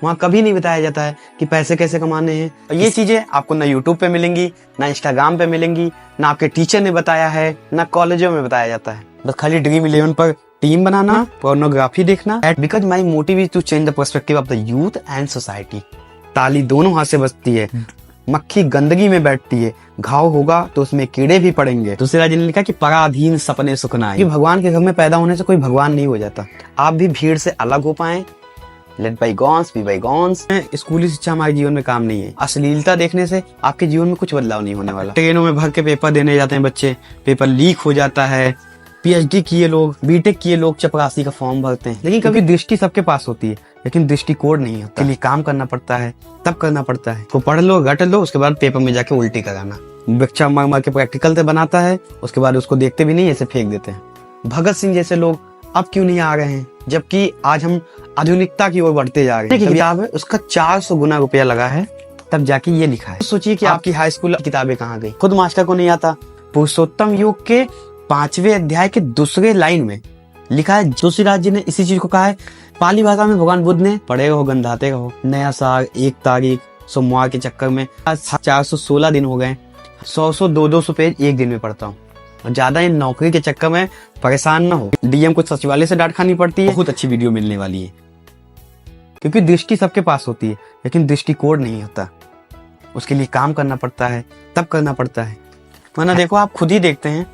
वहाँ कभी नहीं बताया जाता है कि पैसे कैसे कमाने हैं। और ये चीजें आपको ना यूट्यूब पे मिलेंगी, ना इंस्टाग्राम पे मिलेंगी, ना आपके टीचर ने बताया है, ना कॉलेजों में बताया जाता है। बस खाली ड्रीम 11 पर टीम बनाना, पोर्नोग्राफी देखना। Because my motive is to change the perspective of the youth and society. ताली दोनों हाथ से बजती है, मक्खी गंदगी में बैठती है, घाव होगा तो उसमें कीड़े भी पड़ेंगे। दूसरी राज्य ने लिखा कि पराधीन सपने सुखनाए। कि भगवान के घर में पैदा होने से कोई भगवान नहीं हो जाता। आप भी भीड़ से अलग हो पाए। Let bygones be bygones. स्कूली शिक्षा हमारे जीवन में काम नहीं है। अश्लीलता देखने से आपके जीवन में कुछ बदलाव नहीं होने वाला। ट्रेनों में भर के पेपर देने जाते हैं बच्चे, पेपर लीक हो जाता है। पीएचडी किए लोग, बीटेक किए लोग चपरासी का फॉर्म भरते हैं, लेकिन कभी दृष्टि सबके पास होती है, लेकिन दृष्टिकोण नहीं होता। के लिए काम करना पड़ता है, तब करना पड़ता है। तो पढ़ लो, रट लो, उसके बाद पेपर में जाके उल्टी कराना। बच्चा मर मर के प्रैक्टिकल से बनाता है, उसके बाद उसको देखते भी नहीं, ऐसे फेंक देते हैं। भगत सिंह जैसे लोग अब क्यों नहीं आ रहे हैं, जबकि आज हम आधुनिकता की ओर बढ़ते जा रहे हैं। किताब है उसका 400 गुना रुपया लगा है, तब जाके ये लिखा है। सोचिए कि आपकी हाई स्कूल किताबें कहाँ गई। खुद मास्टर को नहीं आता। पुरुषोत्तम योग के 5वें अध्याय के दूसरे लाइन में लिखा है, तुलसीदास जी ने इसी चीज को कहा है। पाली भाषा में भगवान बुद्ध ने पढ़े रहो गंधाते रहो। नया साल, 1 तारीख, सोमवार के चक्कर में आज 416 दिन हो गए। 100 200 पेज एक दिन में पढ़ता हूँ। और ज्यादा इन नौकरी के चक्कर में परेशान ना हो। डीएम को सचिवालय से डांट खानी पड़ती है। बहुत अच्छी वीडियो मिलने वाली है, क्योंकि दृष्टि सबके पास होती है, लेकिन दृष्टिकोण नहीं होता। उसके लिए काम करना पड़ता है, तब करना पड़ता है। वरना देखो, आप खुद ही देखते हैं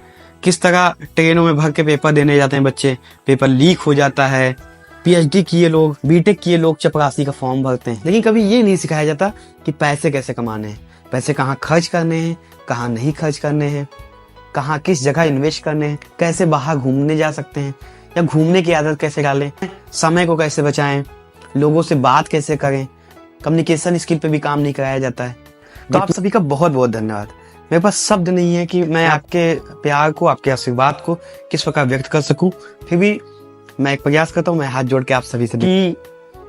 किस तरह ट्रेनों में भर के पेपर देने जाते हैं बच्चे, पेपर लीक हो जाता है। पीएचडी किए लोग, बीटेक किए लोग चपरासी का फॉर्म भरते हैं, लेकिन कभी ये नहीं सिखाया जाता कि पैसे कैसे कमाने हैं, पैसे कहाँ खर्च करने हैं, कहाँ नहीं खर्च करने हैं, कहाँ किस जगह इन्वेस्ट करने हैं, कैसे बाहर घूमने जा सकते हैं या घूमने की आदत कैसे डालें, समय को कैसे बचाएं, लोगों से बात कैसे करें। कम्युनिकेशन स्किल पे भी काम नहीं कराया जाता है। तो आप सभी का बहुत बहुत धन्यवाद। मेरे पास शब्द नहीं है कि मैं आपके प्यार को, आपके आशीर्वाद को किस प्रकार व्यक्त कर सकूं। फिर भी मैं एक प्रयास करता हूं, मैं हाथ जोड़ के आप सभी से कि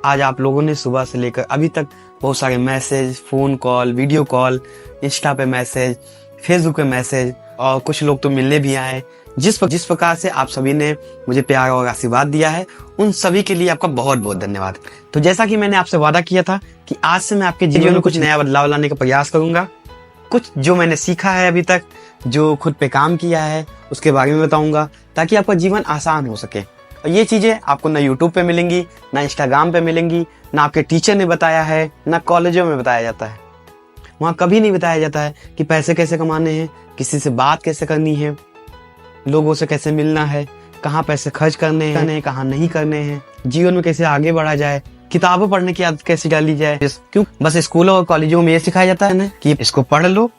आज आप लोगों ने सुबह से लेकर अभी तक बहुत सारे message, phone call, video call, Insta पे मैसेज, फेसबुक पे मैसेज, और कुछ लोग तो मिलने भी आए। जिस प्रकार से आप सभी ने मुझे प्यार और आशीर्वाद दिया है, उन सभी के लिए आपका बहुत बहुत धन्यवाद। तो जैसा कि मैंने आपसे वादा किया था कि आज से मैं आपके जीवन में कुछ नया बदलाव लाने का प्रयास करूंगा। कुछ जो मैंने सीखा है अभी तक, जो खुद पे काम किया है, उसके बारे में बताऊंगा, ताकि आपका जीवन आसान हो सके। और ये चीजें आपको ना यूट्यूब पे मिलेंगी, ना इंस्टाग्राम पे मिलेंगी, ना आपके टीचर ने बताया है, ना कॉलेजों में बताया जाता है। वहाँ कभी नहीं बताया जाता है कि पैसे कैसे कमाने हैं, किसी से बात कैसे करनी है, लोगों से कैसे मिलना है, कहाँ पैसे खर्च करने हैं, कहाँ नहीं करने हैं, जीवन में कैसे आगे बढ़ा जाए, किताबें पढ़ने की आदत कैसे डाली जाए। क्यों बस स्कूलों और कॉलेजों में ये सिखाया जाता है ना कि इसको पढ़ लो,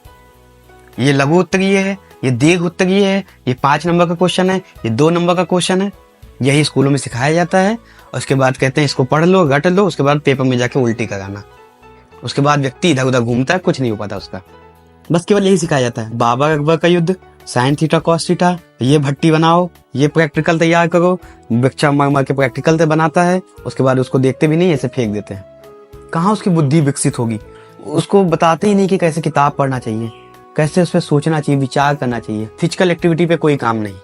ये लघु उत्तरीय है, ये दीर्घ उत्तरीय है, ये 5 नंबर का क्वेश्चन है, ये 2 नंबर का क्वेश्चन है। यही स्कूलों में सिखाया जाता है। और उसके बाद कहते हैं इसको पढ़ लो, रट लो, उसके बाद पेपर में जाके उल्टी कराना। उसके बाद व्यक्ति इधर उधर घूमता है, कुछ नहीं हो पाता उसका। बस केवल यही सिखाया जाता है, बाबर अकबर का युद्ध, साइन थीटा कॉस थीटा, ये भट्टी बनाओ, ये प्रैक्टिकल तैयार करो। बच्चा मर मर के प्रैक्टिकल से बनाता है, उसके बाद उसको देखते भी नहीं, ऐसे फेंक देते हैं। कहाँ उसकी बुद्धि विकसित होगी। उसको बताते ही नहीं कि कैसे किताब पढ़ना चाहिए, कैसे उस पर सोचना चाहिए, विचार करना चाहिए। फिजिकल एक्टिविटी पे कोई काम नहीं।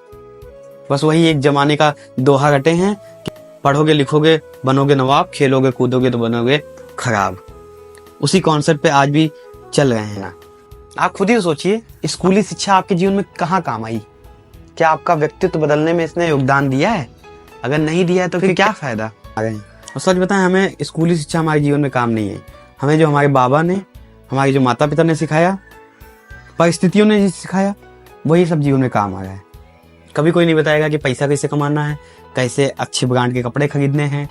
बस वही एक जमाने का दोहा रटे हैं कि पढ़ोगे लिखोगे बनोगे नवाब, खेलोगे कूदोगे तो बनोगे खराब। उसी कॉन्सेप्ट पे आज भी चल रहे हैं। आप खुद ही सोचिए, स्कूली शिक्षा आपके जीवन में कहाँ काम आई? क्या आपका व्यक्तित्व बदलने में इसने योगदान दिया है? अगर नहीं दिया है तो फिर क्या फायदा? और सच बताएं, हमें स्कूली शिक्षा हमारे जीवन में काम नहीं है। हमें जो हमारे बाबा ने, हमारे जो माता पिता ने सिखाया, परिस्थितियों ने सिखाया, वही सब जीवन में काम आ रहा है। कभी कोई नहीं बताएगा कि पैसा कैसे कमाना है, कैसे अच्छे ब्रांड के कपड़े खरीदने हैं,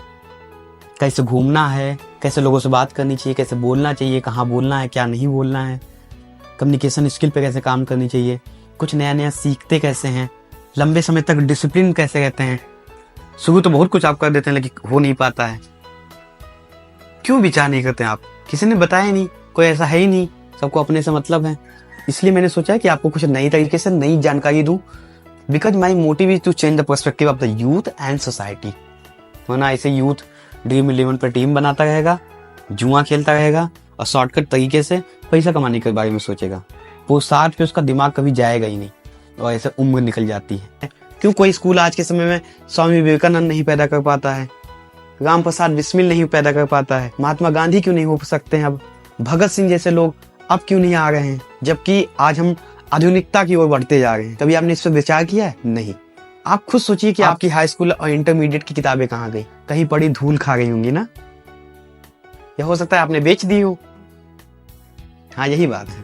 कैसे घूमना है, कैसे लोगों से बात करनी चाहिए, कैसे बोलना चाहिए, कहाँ बोलना है, क्या नहीं बोलना है, कम्युनिकेशन स्किल पे कैसे काम करनी चाहिए, कुछ नया नया सीखते कैसे हैं, लंबे समय तक डिसिप्लिन कैसे रहते हैं। शुरू तो बहुत कुछ आप कर देते हैं, लेकिन हो नहीं पाता है। क्यों विचार नहीं करते आप? किसी ने बताया नहीं, कोई ऐसा है ही नहीं, सबको अपने से मतलब है। इसलिए मैंने सोचा कि आपको कुछ नई तरीके से नई जानकारी दूं। Because my motive is to change the perspective of the youth and society. वरना ऐसे यूथ ड्रीम 11 पर टीम बनाता रहेगा, जुआ खेलता रहेगा और शॉर्टकट तरीके से पैसा कमाने के बारे में सोचेगा। वो साथ पे उसका दिमाग कभी जाएगा ही नहीं और ऐसे उम्र निकल जाती है। क्यों कोई स्कूल आज के समय में स्वामी विवेकानंद नहीं पैदा कर पाता है? राम प्रसाद बिस्मिल नहीं पैदा कर पाता है, महात्मा गांधी क्यों नहीं हो सकते हैं, अब भगत सिंह जैसे लोग अब क्यों नहीं आ रहे हैं, जबकि आज हम आधुनिकता की ओर बढ़ते जा रहे हैं। कभी आपने इस पर विचार किया है? नहीं। आप खुद सोचिए कि आपकी हाई स्कूल और इंटरमीडिएट की किताबें कहाँ गई, कहीं पड़ी धूल खा गई होंगी ना, या हो सकता है आपने बेच दी हो। हाँ, यही बात है।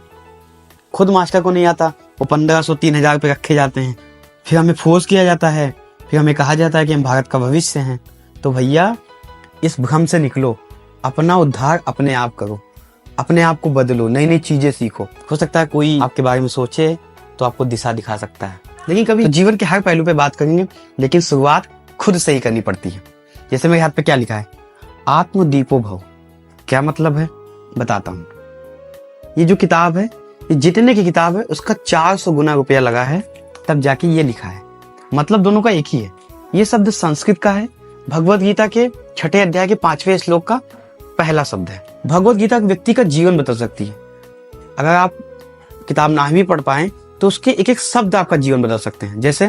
खुद मास्टर को नहीं आता, वो 1500 3000 रुपये रखे जाते हैं, फिर हमें फोर्स किया जाता है, फिर हमें कहा जाता है कि हम भारत का भविष्य हैं। तो भैया इस भ्रम से निकलो, अपना उद्धार अपने आप करो, अपने आप को बदलो, नई नई चीजें सीखो। हो सकता है कोई आपके बारे में सोचे तो आपको दिशा दिखा सकता है। लेकिन कभी तो जीवन के हर पहलू पे बात करेंगे, लेकिन शुरुआत खुद से ही करनी पड़ती है। जैसे मेरे हाथ पे क्या लिखा है, आत्मदीपो भव। क्या मतलब है बताता हूँ। ये जो किताब है, ये जितने की किताब है उसका 400 गुना रुपया लगा है, तब जाके ये लिखा है। मतलब दोनों का एक ही है। ये शब्द संस्कृत का है, भगवत गीता के 6 अध्याय के 5वें श्लोक का पहला शब्द है। भगवत गीता व्यक्ति का जीवन बदल सकती है। अगर आप किताब ना भी पढ़ पाए तो उसके एक एक शब्द आपका जीवन बदल सकते हैं। जैसे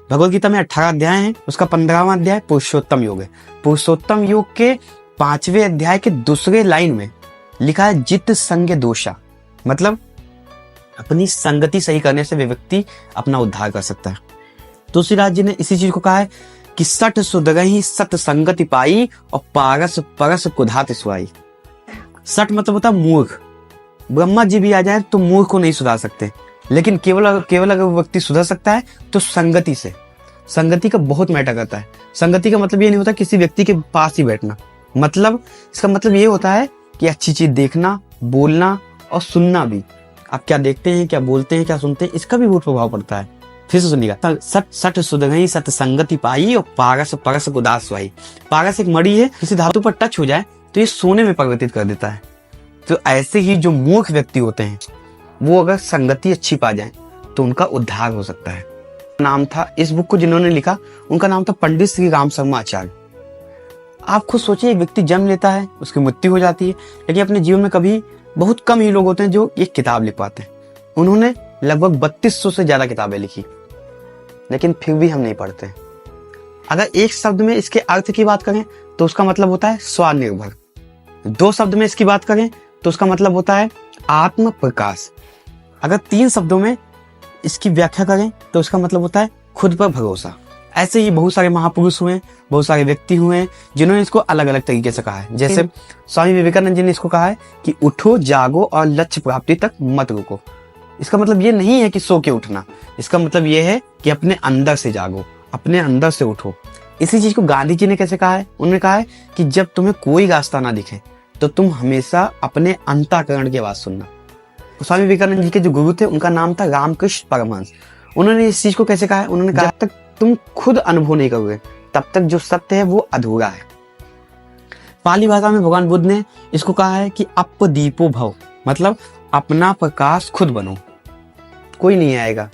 भगवत गीता में 18 अध्याय हैं, उसका 15वां अध्याय पुरुषोत्तम योग है। पुरुषोत्तम योग के 5वें अध्याय के दूसरे लाइन में लिखा है जित संग दोषा, मतलब अपनी संगति सही करने से वे व्यक्ति अपना उद्धार कर सकता है। तुलसीदास जी ने इसी चीज को कहा है कि सठ सुधरहि सत संगति पाई और पारस परस कुधात सुआई। सठ मतलब होता है मूर्ख। ब्रह्मा जी भी आ जाए तो मूर्ख को नहीं सुधार सकते, लेकिन केवल अगर वो व्यक्ति सुधर सकता है तो संगति से। संगति का बहुत मैटर करता है। संगति का मतलब ये नहीं होता किसी व्यक्ति के पास ही बैठना, मतलब इसका मतलब ये होता है कि अच्छी चीज देखना, बोलना और सुनना भी। आप क्या देखते हैं, क्या बोलते हैं, क्या सुनते हैं, इसका भी बहुत प्रभाव पड़ता है। फिर से सुनिएगा, सट सट सुधरहि सत संगति पाई और पारस परस कुधात सुआई। पारस एक मणि है, किसी धातु पर टच हो जाए तो ये सोने में परिवर्तित कर देता है। तो ऐसे ही जो मूर्ख व्यक्ति होते हैं वो अगर संगति अच्छी पा जाए तो उनका उद्धार हो सकता है। नाम था, इस बुक को जिन्होंने लिखा उनका नाम था पंडित श्री राम शर्मा आचार्य। आप खुद सोचिए, एक व्यक्ति जन्म लेता है, उसकी मृत्यु हो जाती है, लेकिन अपने जीवन में कभी बहुत कम ही लोग होते हैं जो एक किताब लिख पाते हैं। उन्होंने लगभग 3200 से ज्यादा किताबें लिखी, लेकिन फिर भी हम नहीं पढ़ते। अगर एक शब्द में इसके अर्थ की बात करें तो उसका मतलब होता है स्वनिर्भर। 2 शब्द में इसकी बात करें तो उसका मतलब होता है आत्म प्रकाश। अगर 3 शब्दों में इसकी व्याख्या करें तो उसका मतलब होता है खुद पर भरोसा। ऐसे ही बहुत सारे महापुरुष हुए, बहुत सारे व्यक्ति हुए जिन्होंने इसको अलग अलग तरीके से कहा है। जैसे स्वामी विवेकानंद जी ने इसको कहा है कि उठो, जागो और लक्ष्य प्राप्ति तक मत रुको। इसका मतलब ये नहीं है कि सो के उठना, इसका मतलब ये है कि अपने अंदर से जागो, अपने अंदर से उठो। इसी चीज को गांधी जी ने कैसे कहा है, उन्होंने कहा है कि जब तुम्हें कोई रास्ता ना दिखे तो तुम हमेशा अपने अंतःकरण की आवाज सुनना। स्वामी विवेकानंद जी के जो गुरु थे उनका नाम था रामकृष्ण परमहंस। उन्होंने इस चीज को कैसे कहा है, उन्होंने कहा जब तक तुम खुद अनुभव नहीं करोगे तब तक जो सत्य है वो अधूरा है। पाली भाषा में भगवान बुद्ध ने इसको कहा है कि अपदीपो भव, मतलब अपना प्रकाश खुद बनो, कोई नहीं आएगा,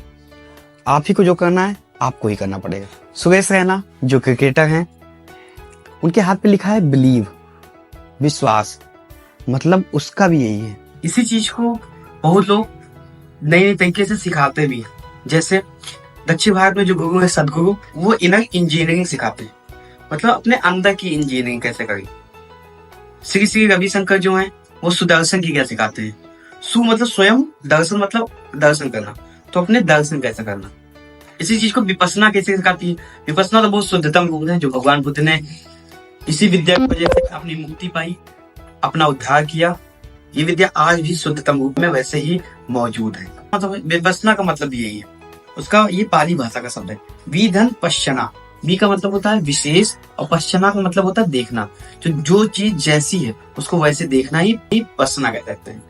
आप ही को जो करना है आपको ही करना पड़ेगा। सुरेश रैना जो क्रिकेटर हैं, उनके हाथ पे लिखा है बिलीव, विश्वास, मतलब उसका भी यही है। इसी चीज को बहुत लोग नए नए तरीके से सिखाते भी हैं। जैसे दक्षिण भारत में जो गुरु है सदगुरु, वो इनर इंजीनियरिंग सिखाते हैं, मतलब अपने अंदर की इंजीनियरिंग कैसे करें। श्री श्री रविशंकर जो है वो सुदर्शन की क्या सिखाते हैं। सु मतलब स्वयं, दर्शन मतलब दर्शन करना, तो अपने दर्शन कैसे करना। इसी चीज को विपस्सना कैसे सिखाती है। विपस्सना तो बहुत शुद्धतम रूप है जो भगवान बुद्ध ने इसी विद्या की वजह से अपनी मुक्ति पाई, अपना उद्धार किया। ये विद्या आज भी शुद्धतम रूप में वैसे ही मौजूद है। मतलब विपस्सना का मतलब यही है, उसका ये पाली भाषा का शब्द है। विधन पश्चना, वी का मतलब होता है विशेष और पश्चना का मतलब होता है देखना। जो चीज जैसी है उसको वैसे देखना ही पश्चना कहते हैं।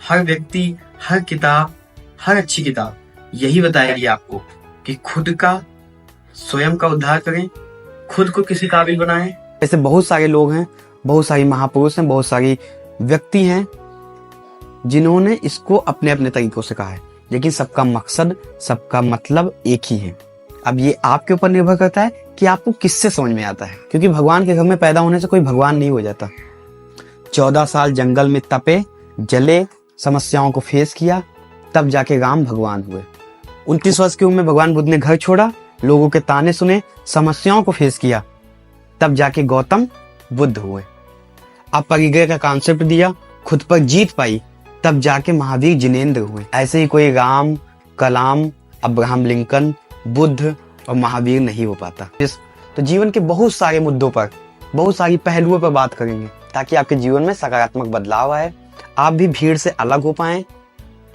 हर व्यक्ति, हर किताब, हर अच्छी किताब यही बताएगी आपको कि खुद का, स्वयं का उद्धार करें, खुद को किसी काबिल बनाएं। ऐसे बहुत सारे लोग हैं, बहुत सारी महापुरुष हैं, बहुत सारी व्यक्ति हैं जिन्होंने इसको अपने अपने तरीकों से कहा है, लेकिन सबका मकसद, सबका मतलब एक ही है। अब ये आपके ऊपर निर्भर करता है कि आपको किससे समझ में आता है, क्योंकि भगवान के घर में पैदा होने से कोई भगवान नहीं हो जाता। 14 साल जंगल में तपे, जले, समस्याओं को फेस किया, तब जाके राम भगवान हुए। 29 वर्ष की उम्र में भगवान बुद्ध ने घर छोड़ा, लोगों के ताने सुने, समस्याओं को फेस किया, तब जाके गौतम बुद्ध हुए। अब परिग्रह का कॉन्सेप्ट दिया, खुद पर जीत पाई, तब जाके महावीर जिनेंद्र हुए। ऐसे ही कोई राम, कलाम, अब्राहम लिंकन, बुद्ध और महावीर नहीं हो पाता। तो जीवन के बहुत सारे मुद्दों पर, बहुत सारी पहलुओं पर बात करेंगे ताकि आपके जीवन में सकारात्मक बदलाव आए, आप भी भीड़ से अलग हो पाएं,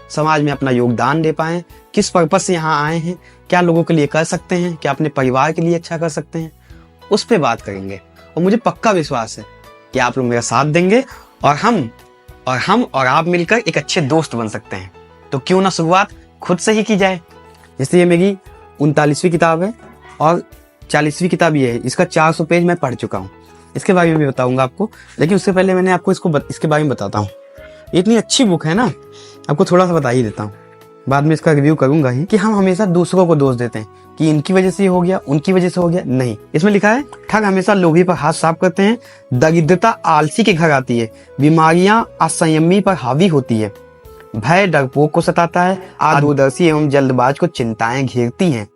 समाज में अपना योगदान दे पाएं, किस पर्पस से यहाँ आए हैं, क्या लोगों के लिए कर सकते हैं, क्या अपने परिवार के लिए अच्छा कर सकते हैं, उस पर बात करेंगे। और मुझे पक्का विश्वास है कि आप लोग मेरा साथ देंगे और हम और आप मिलकर एक अच्छे दोस्त बन सकते हैं। तो क्यों ना शुरुआत खुद से ही की जाए। जैसे ये मेरी 39वीं किताब है और 40वीं किताब ये है। इसका 400 पेज मैं पढ़ चुका हूँ, इसके बारे में भी बताऊंगा आपको। लेकिन उससे पहले मैंने आपको इसके बारे में बताता हूँ। इतनी अच्छी बुक है ना, आपको थोड़ा सा बता ही देता हूँ, बाद में इसका रिव्यू करूंगा ही। कि हम हमेशा दूसरों को दोष देते हैं कि इनकी वजह से हो गया, उनकी वजह से हो गया। नहीं, इसमें लिखा है ठग हमेशा लोभी पर हाथ साफ करते हैं, दरिद्रता आलसी के घर आती है, बीमारियां असंयमी पर हावी होती है, भय डरपोक को सताता है, आदूरदर्शी एवं जल्दबाज को चिंताएं घेरती हैं।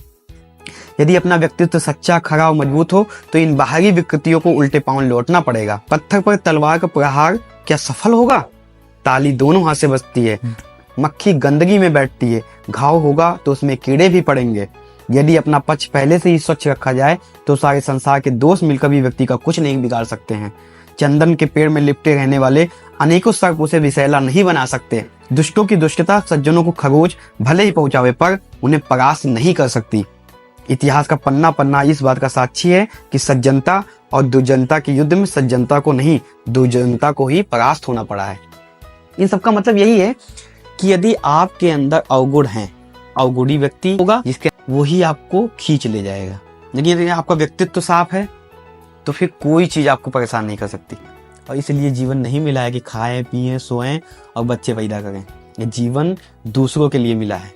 यदि अपना व्यक्तित्व सच्चा, खरा और मजबूत हो तो इन बाहरी विकृतियों को उल्टे पांव लौटना पड़ेगा। पत्थर पर तलवार का प्रहार क्या सफल होगा? ताली दोनों हाथ से बजती है, मक्खी गंदगी में बैठती है, घाव होगा तो उसमें कीड़े भी पड़ेंगे। यदि अपना पक्ष पहले से ही स्वच्छ रखा जाए तो सारे संसार के दोष मिलकर भी व्यक्ति का कुछ नहीं बिगाड़ सकते हैं। चंदन के पेड़ में लिपटे रहने वाले अनेकों सर्प उसे विषैला नहीं बना सकते। दुष्टों की दुष्टता सज्जनों को खरोच भले ही पहुंचावे पर उन्हें परास्त नहीं कर सकती। इतिहास का पन्ना पन्ना इस बात का साक्षी है कि सज्जनता और दुर्जनता के युद्ध में सज्जनता को नहीं, दुर्जनता को ही परास्त होना पड़ा है। इन सबका मतलब यही है कि यदि आपके अंदर अवगुण हैं, अवगुणी व्यक्ति होगा जिसके वही आपको खींच ले जाएगा। लेकिन यदि आपका व्यक्तित्व साफ है तो फिर कोई चीज आपको परेशान नहीं कर सकती। और इसलिए जीवन नहीं मिला है कि खाएं पिएं सोएं और बच्चे पैदा करें। ये जीवन दूसरों के लिए मिला है,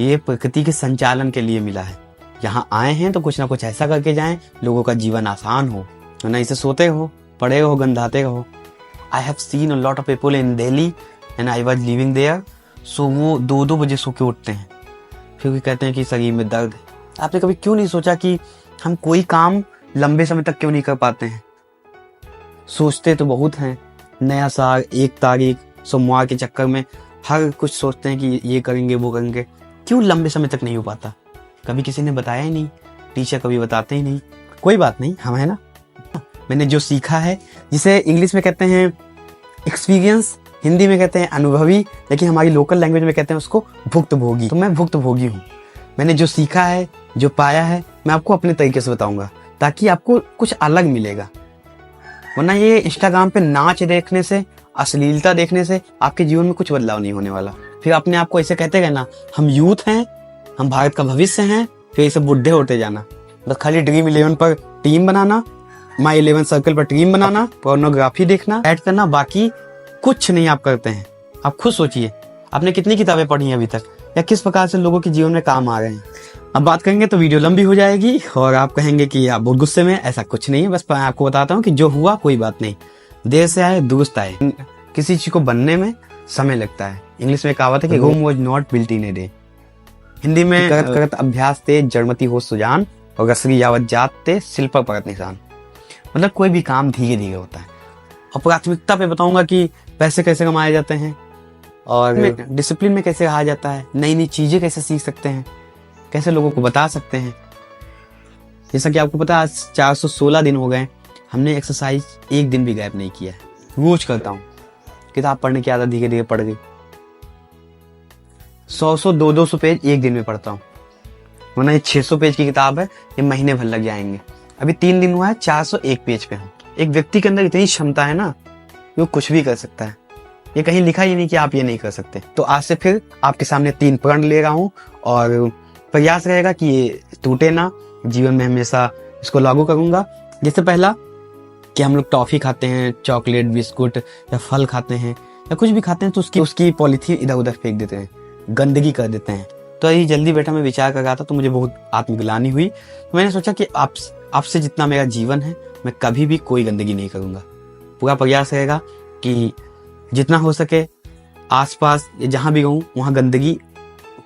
ये प्रकृति के संचालन के लिए मिला है। यहाँ आए हैं तो कुछ ना कुछ ऐसा करके जाएं लोगों का जीवन आसान हो, ना इसे सोते हो, पड़े हो, गंधाते रहो। I have seen a lot of people in Delhi and I was living there. So वो 2-2 बजे सो के उठते हैं, फिर भी कहते हैं कि शरीर में दर्द। आपने कभी क्यों नहीं सोचा कि हम कोई काम लंबे समय तक क्यों नहीं कर पाते हैं? सोचते तो बहुत हैं, नया साल, 1 तारीख, सोमवार के चक्कर में हर कुछ सोचते हैं कि ये करेंगे वो करेंगे। क्यों लंबे समय तक नहीं हो पाता? कभी किसी ने बताया ही नहीं, टीचर कभी बताते ही नहीं। कोई बात नहीं, हम है ना। मैंने जो सीखा है, जिसे इंग्लिश में कहते हैं एक्सपीरियंस, हिंदी में कहते हैं अनुभवी, लेकिन हमारी लोकल लैंग्वेज में कहते हैं उसको भुक्तभोगी। तो मैं भुक्तभोगी हूँ। मैंने जो सीखा है, जो पाया है, मैं आपको अपने तरीके से बताऊंगा ताकि आपको कुछ अलग मिलेगा। वरना ये इंस्टाग्राम पे नाच देखने से, अश्लीलता देखने से आपके जीवन में कुछ बदलाव नहीं होने वाला। फिर अपने आप को ऐसे कहते रहना, हम यूथ हैं, हम भारत का भविष्य हैं, फिर इसे बुढ़े होते जाना। बस खाली ड्रीम 11 पर टीम बनाना, माई 11 सर्कल पर टीम बनाना, पोर्नोग्राफी देखना, ऐड करना, बाकी कुछ नहीं आप करते हैं। आप खुद सोचिए, आपने कितनी किताबें पढ़ी हैं अभी तक, या किस प्रकार से लोगों के जीवन में काम आ रहे हैं। अब बात करेंगे तो वीडियो लंबी हो जाएगी और आप कहेंगे कि आप बहुत गुस्से में। ऐसा कुछ नहीं है, बस मैं आपको बताता हूँ कि जो हुआ कोई बात नहीं, देर से आए दुरुस्त आए। किसी चीज को बनने में समय लगता है। इंग्लिश में कहावत है कि Rome was not built in a day. Hindi में करत करत अभ्यास ते जड़मती हो सुजान और रसरी यावत जात ते शिल्प परत निशान। मतलब कोई भी काम धीरे धीरे होता है। और प्राथमिकता पे बताऊंगा कि पैसे कैसे कमाए जाते हैं और डिसिप्लिन में कैसे रहा जाता है, नई नई चीजें कैसे सीख सकते हैं, कैसे लोगों को बता सकते हैं। जैसा कि आपको पता है, आज 416 दिन हो गए, हमने एक्सरसाइज एक दिन भी गैप नहीं किया है। रोज करता हूँ। किताब पढ़ने की आदत धीरे धीरे पड़ गई। 100 200 पेज एक दिन में पढ़ता हूँ, वरना ये 600 पेज की किताब है, ये महीने भर लग जाएंगे। अभी 3 दिन हुआ है, 401 पेज पे हूँ। एक व्यक्ति के अंदर इतनी क्षमता है ना, वो कुछ भी कर सकता है। ये कहीं लिखा ही नहीं कि आप ये नहीं कर सकते। तो आज से फिर आपके सामने 3 प्रण ले रहा हूँ और प्रयास रहेगा कि ये टूटे ना, जीवन में हमेशा इसको लागू करूंगा। जैसे पहला कि हम लोग टॉफी खाते हैं, चॉकलेट, बिस्कुट या फल खाते हैं या कुछ भी खाते हैं तो उसकी पॉलीथीन इधर उधर फेंक देते हैं, गंदगी कर देते हैं। तो ये जल्दी बैठा मैं विचार कर रहा था तो मुझे बहुत आत्मग्लानि हुई। तो मैंने सोचा कि आपसे जितना मेरा जीवन है, मैं कभी भी कोई गंदगी नहीं करूंगा। पूरा प्रयास रहेगा कि जितना हो सके आसपास या जहां भी रहूं वहां गंदगी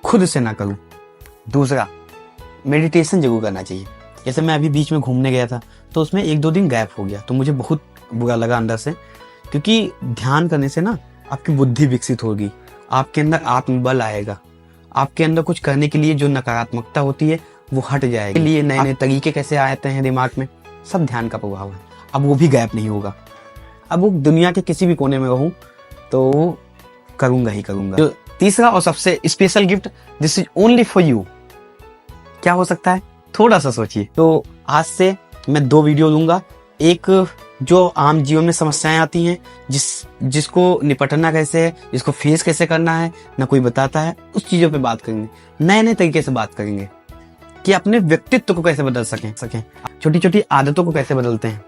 खुद से ना करूं। दूसरा, मेडिटेशन जरूर करना चाहिए। जैसे मैं अभी बीच में घूमने गया था तो उसमें 1-2 दिन गैप हो गया, तो मुझे बहुत बुरा लगा अंदर से, क्योंकि ध्यान करने से ना आपकी बुद्धि विकसित होगी, आपके अंदर आत्मबल आएगा, आपके अंदर कुछ करने के लिए जो नकारात्मकता होती है वो हट जाएगी। लिए नए नए तरीके कैसे आते हैं दिमाग में, सब ध्यान का प्रभाव है। अब वो भी गैप नहीं होगा, अब वो दुनिया के किसी भी कोने में रहूं तो करूंगा ही करूंगा। जो तीसरा और सबसे special gift, this is only for you, क्या हो सकता है? थोड़ा सा सोचिए। तो आज से मैं 2 वीडियो दूंगा, एक जो आम जीवन में समस्याएं आती हैं, जिसको निपटना कैसे है, जिसको फेस कैसे करना है, ना कोई बताता है, उस चीजों पे बात करेंगे। नए नए तरीके से बात करेंगे कि अपने व्यक्तित्व को कैसे बदल सकें, छोटी छोटी आदतों को कैसे बदलते हैं।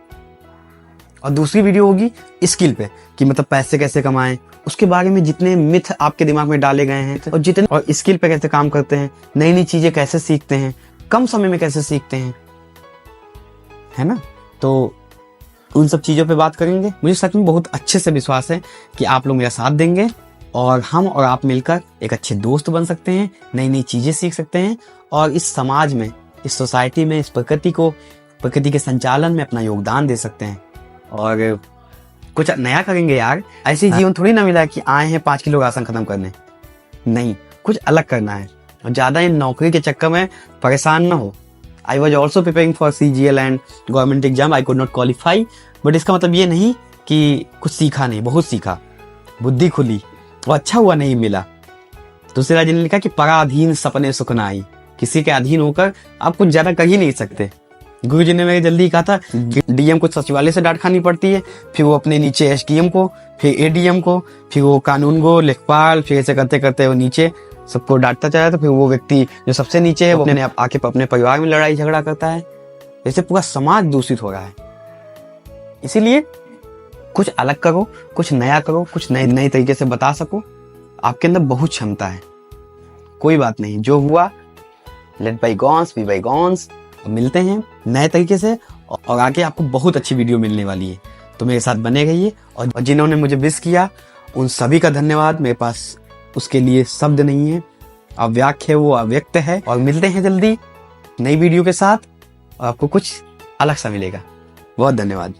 और दूसरी वीडियो होगी स्किल पे, कि मतलब पैसे कैसे कमाएं, उसके बारे में जितने मिथ आपके दिमाग में डाले गए हैं, और स्किल पे कैसे काम करते हैं, नई नई चीजें कैसे सीखते हैं, कम समय में कैसे सीखते हैं, है ना। तो उन सब चीजों पे बात करेंगे। मुझे सच में बहुत अच्छे से विश्वास है कि आप लोग मेरा साथ देंगे और हम और आप मिलकर एक अच्छे दोस्त बन सकते हैं, नई नई चीजें सीख सकते हैं और इस समाज में, इस सोसाइटी में, इस प्रकृति के संचालन में अपना योगदान दे सकते हैं और कुछ नया करेंगे यार। ऐसे जीवन थोड़ी ना मिला कि आए हैं 5 किलो राशन खत्म करने, नहीं, कुछ अलग करना है। और ज्यादा इन नौकरी के चक्कर में परेशान ना हो। I was also preparing for CGL and government exam. I could not qualify. But इसका मतलब ये नहीं कि कुछ सीखा नहीं, बहुत सीखा, बुद्धि खुली, वो अच्छा हुआ नहीं मिला। दूसरे राज्य ने लिखा कि पराधीन सपने सुख नाई, किसी के अधीन होकर आप कुछ ज्यादा कर ही नहीं सकते। गुरुजी ने मेरे जल्दी कहा था, डीएम को सचिवालय से डांट खानी पड़ती है, फिर वो अपने नीचे एसडीएम को, फिर एडीएम को, फिर वो कानून को, लेखपाल, फिर ऐसे करते करते वो नीचे सबको डांटता चला। तो फिर वो व्यक्ति जो सबसे नीचे है वो अपने आके अपने परिवार में लड़ाई झगड़ा करता है। जैसे पूरा समाज दूषित हो रहा है। इसीलिए कुछ अलग करो, कुछ नया करो, कुछ नए तरीके से बता सको। आपके अंदर बहुत क्षमता है। कोई बात नहीं, जो हुआ लेट बायगॉन्स बी बायगॉन्स। मिलते हैं नए तरीके से और आगे आपको बहुत अच्छी वीडियो मिलने वाली है। तो मेरे साथ बने रहिए और जिन्होंने मुझे विश किया उन सभी का धन्यवाद। मेरे पास उसके लिए शब्द नहीं है, अव्याख्य है, वो अव्यक्त है। और मिलते हैं जल्दी नई वीडियो के साथ और आपको कुछ अलग सा मिलेगा। बहुत धन्यवाद।